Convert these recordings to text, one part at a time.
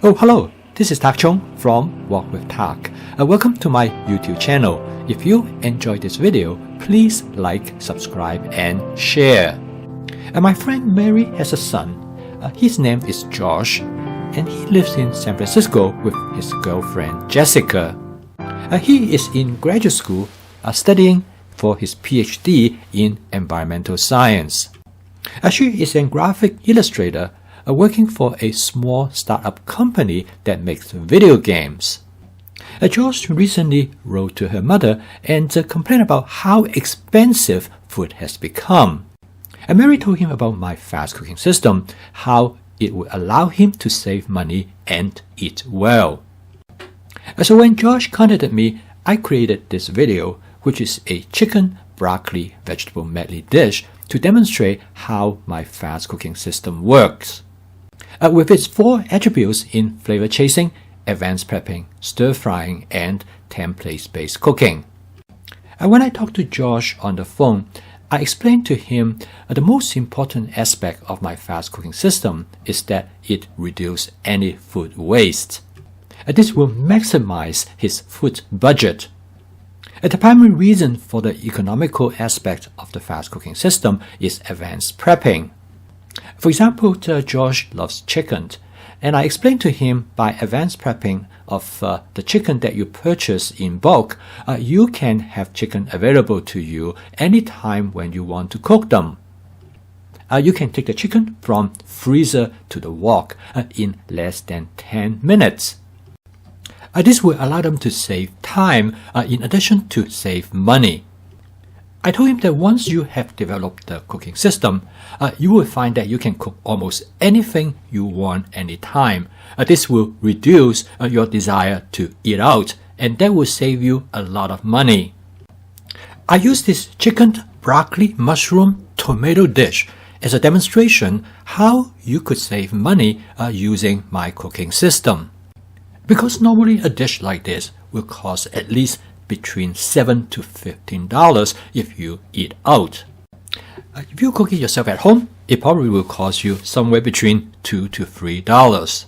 Oh, hello. This is Tak Chung from Walk with Tak. Welcome to my YouTube channel. If you enjoyed this video, please like, subscribe, and share. My friend Mary has a son. His name is Josh, and he lives in San Francisco with his girlfriend Jessica. He is in graduate school studying for his PhD in environmental science. She is a graphic illustrator working for a small startup company that makes video games. Josh recently wrote to her mother and complained about how expensive food has become. Mary told him about my fast cooking system, how it would allow him to save money and eat well. So when Josh contacted me, I created this video, which is a chicken broccoli vegetable medley dish to demonstrate how my fast cooking system works. With its 4 attributes in flavor chasing, advanced prepping, stir frying, and template-based cooking. When I talked to Josh on the phone, I explained to him the most important aspect of my fast cooking system is that it reduces any food waste. This will maximize his food budget. The primary reason for the economical aspect of the fast cooking system is advanced prepping. For example, Josh loves chicken, and I explained to him by advanced prepping of the chicken that you purchase in bulk, you can have chicken available to you anytime when you want to cook them. You can take the chicken from freezer to the wok in less than 10 minutes. This will allow them to save time in addition to save money. I told him that once you have developed the cooking system, you will find that you can cook almost anything you want anytime. This will reduce your desire to eat out, and that will save you a lot of money. I use this chicken, broccoli, mushroom, tomato dish as a demonstration how you could save money using my cooking system. Because normally a dish like this will cost at least between $7 to $15 if you eat out. If you cook it yourself at home, it probably will cost you somewhere between $2 to $3.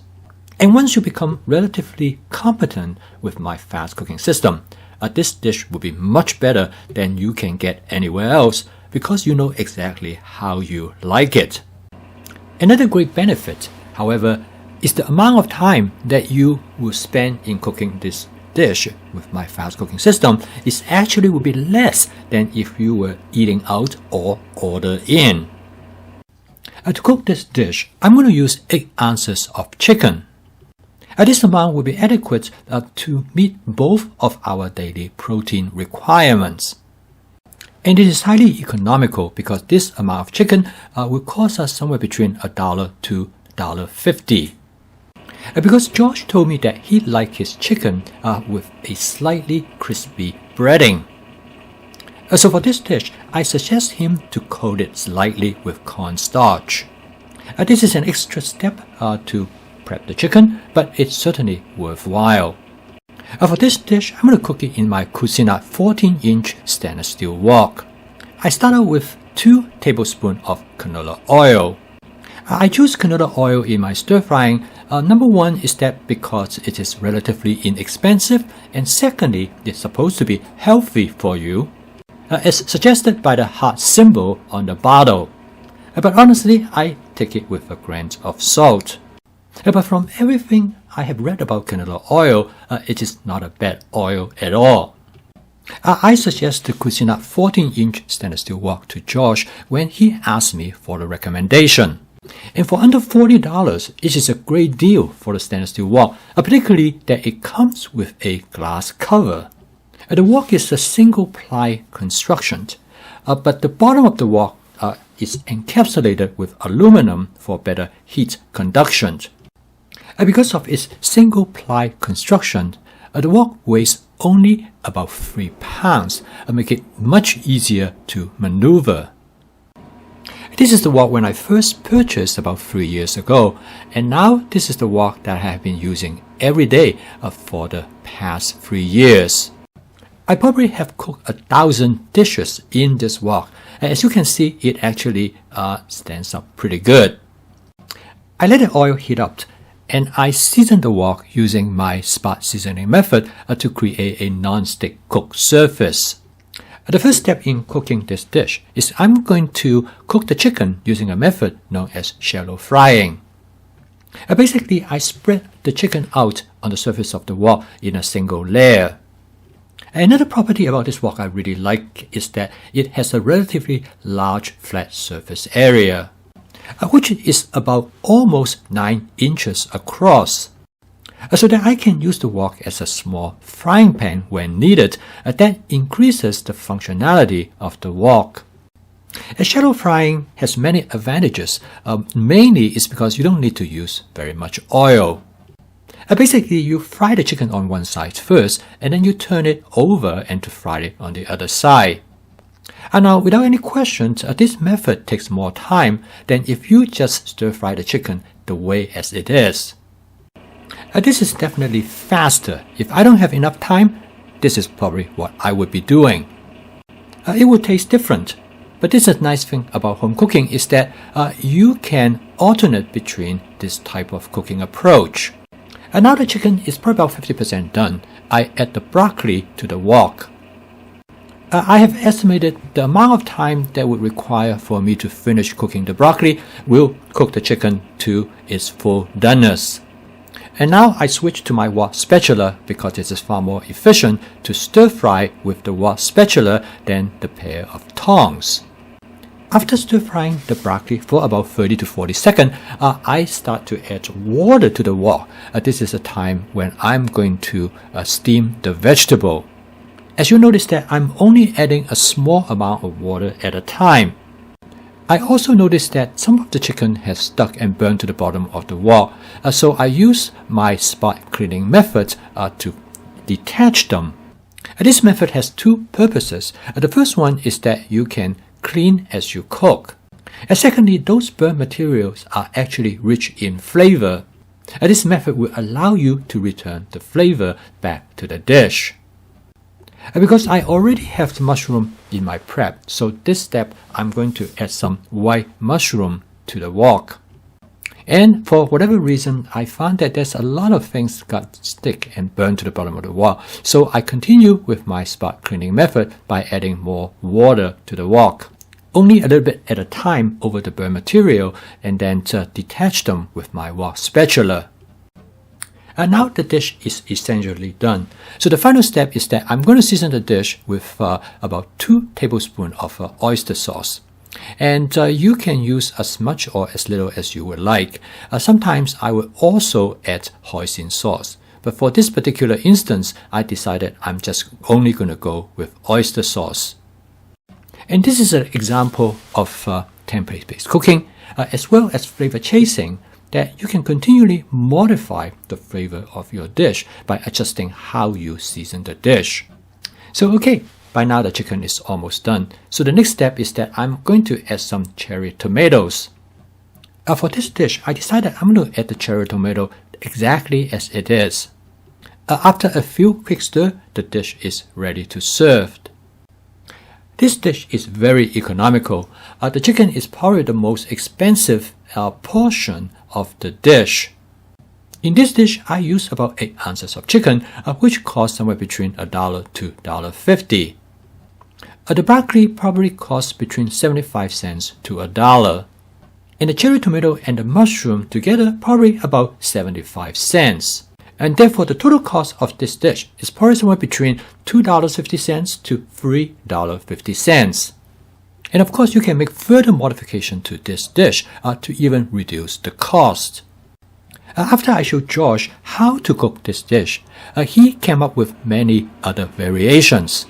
And once you become relatively competent with my fast cooking system, this dish will be much better than you can get anywhere else because you know exactly how you like it. Another great benefit, however, is the amount of time that you will spend in cooking this dish with my fast cooking system is actually will be less than if you were eating out or order in. To cook this dish, I'm going to use 8 ounces of chicken. This amount will be adequate to meet both of our daily protein requirements. And it is highly economical because this amount of chicken will cost us somewhere between $1 to $1.50. Because Josh told me that he liked his chicken with a slightly crispy breading. So for this dish, I suggest him to coat it slightly with cornstarch. This is an extra step to prep the chicken, but it's certainly worthwhile. For this dish, I'm going to cook it in my Cucinary 14-inch stainless steel wok. I start out with 2 tablespoons of canola oil. I choose canola oil in my stir frying. Number one is that because it is relatively inexpensive, and secondly, it's supposed to be healthy for you, as suggested by the heart symbol on the bottle. But honestly, I take it with a grain of salt. But from everything I have read about canola oil, it is not a bad oil at all. I suggest the Cucinary 14-inch stainless steel wok to Josh when he asked me for the recommendation. And for under $40, it is a great deal for the stainless steel wok, particularly that it comes with a glass cover. The wok is a single-ply construction, but the bottom of the wok is encapsulated with aluminum for better heat conduction. Because of its single-ply construction, the wok weighs only about 3 pounds, making it much easier to maneuver. This is the wok when I first purchased about 3 years ago, and now this is the wok that I have been using every day for the past 3 years. I probably have cooked 1,000 dishes in this wok, and as you can see, it actually stands up pretty good. I let the oil heat up, and I season the wok using my spot seasoning method to create a non-stick cook surface. The first step in cooking this dish is I'm going to cook the chicken using a method known as shallow frying. Basically, I spread the chicken out on the surface of the wok in a single layer. Another property about this wok I really like is that it has a relatively large flat surface area, which is about almost 9 inches across. So that I can use the wok as a small frying pan when needed. That increases the functionality of the wok. Shallow frying has many advantages. Mainly is because you don't need to use very much oil. Basically, you fry the chicken on one side first, and then you turn it over and to fry it on the other side. And now, without any questions, this method takes more time than if you just stir fry the chicken the way as it is. This is definitely faster. If I don't have enough time, this is probably what I would be doing. It will taste different. But this is a nice thing about home cooking is that you can alternate between this type of cooking approach. And now the chicken is probably about 50% done. I add the broccoli to the wok. I have estimated the amount of time that would require for me to finish cooking the broccoli will cook the chicken to its full doneness. And now I switch to my wok spatula because it is far more efficient to stir fry with the wok spatula than the pair of tongs. After stir frying the broccoli for about 30 to 40 seconds, I start to add water to the wok. This is a time when I'm going to steam the vegetable. As you notice that I'm only adding a small amount of water at a time. I also noticed that some of the chicken has stuck and burned to the bottom of the wok, so I use my spot cleaning method to detach them. This method has two purposes. The first one is that you can clean as you cook. And secondly, those burnt materials are actually rich in flavor. This method will allow you to return the flavor back to the dish. Because I already have the mushroom in my prep, so this step I'm going to add some white mushroom to the wok. And for whatever reason, I found that there's a lot of things got stick and burned to the bottom of the wok. So I continue with my spot cleaning method by adding more water to the wok. Only a little bit at a time over the burnt material, and then to detach them with my wok spatula. And now the dish is essentially done. So the final step is that I'm going to season the dish with about 2 tablespoons of oyster sauce. And you can use as much or as little as you would like. Sometimes I will also add hoisin sauce. But for this particular instance, I decided I'm just only going to go with oyster sauce. And this is an example of template-based cooking, as well as flavor chasing, that you can continually modify the flavor of your dish by adjusting how you season the dish. So okay, by now the chicken is almost done. So the next step is that I'm going to add some cherry tomatoes. For this dish, I decided I'm going to add the cherry tomato exactly as it is. After a few quick stir, the dish is ready to serve. This dish is very economical. The chicken is probably the most expensive portion of the dish. In this dish, I use about 8 ounces of chicken, which costs somewhere between $1 to $1.50. The broccoli probably costs between 75 cents to $1. And the cherry tomato and the mushroom together probably about 75 cents. And therefore the total cost of this dish is probably somewhere between $2.50 to $3.50. And of course you can make further modification to this dish to even reduce the cost. After I showed George how to cook this dish, he came up with many other variations.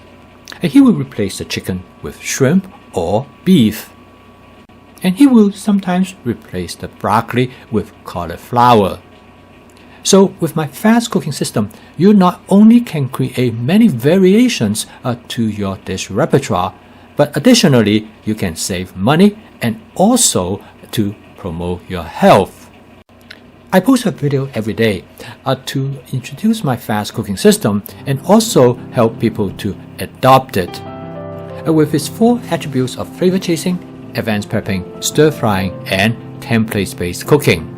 He will replace the chicken with shrimp or beef. And he will sometimes replace the broccoli with cauliflower. So with my fast cooking system, you not only can create many variations to your dish repertoire, but additionally you can save money and also to promote your health. I post a video every day to introduce my fast cooking system and also help people to adopt it. With its 4 attributes of flavor chasing, advanced prepping, stir frying, and template-based cooking.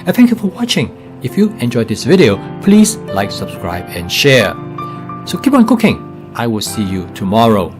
Thank you for watching. If you enjoyed this video, please like, subscribe and share. So keep on cooking. I will see you tomorrow.